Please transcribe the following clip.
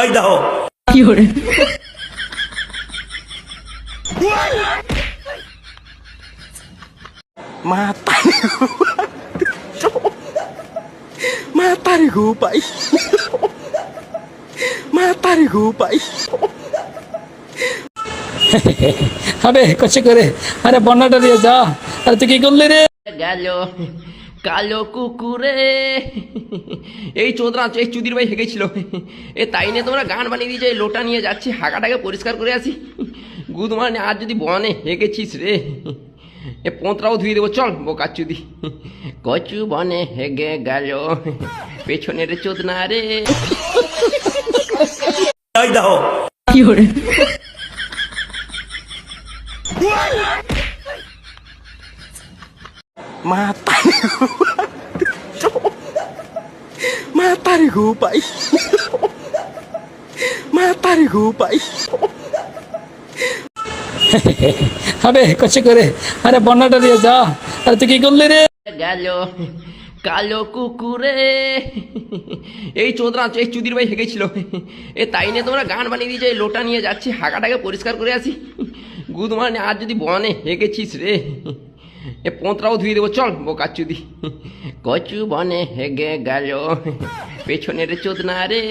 এই দাও কি hore মাতারে গো পাই মাতারে গো পাই হবে কষ্ট করে আরে বন্যাটা দিয়ে যা আরে তুই কি করলি রে গেল কালো কুকুরে এই চোদরা এই চুদির ভাই হেগেছিল এ তাই নিয়ে তোমরা গান বানিয়ে দিয়েছো এই লোটা নিয়ে যাচ্ছি হাগাটাকে পরিষ্কার করে আসি গুদ মানে আর যদি বনে হেগেছিস রে এ পোঁতরাও ধুয়ে দেবো চল বোকা চুদি কচু বনে হেগে গেল পেছনের চোদনা রে এই দাও কি hore মাতারে গো পাই মাতারে গো পাই হবে কষ্ট করে আরে বন্যাটা দিয়ে যা আরে তুই কি করলি রে গেল কালো কুকুরে এই চোদরা এই চুদির ভাই হেগেছিল এ তাই নিয়ে তোমরা গান বানিয়ে দিয়েছো এই লোটা নিয়ে যাচ্ছি হাগাটাকে পরিষ্কার করে আসি গুদ মানে আর যদি বনে হেগেছিস রে এ পোঁতরাও ধুয়ে দেবো চল বোকা চুদি কচু বনে হেগে গেল পেছনের চোদনা রে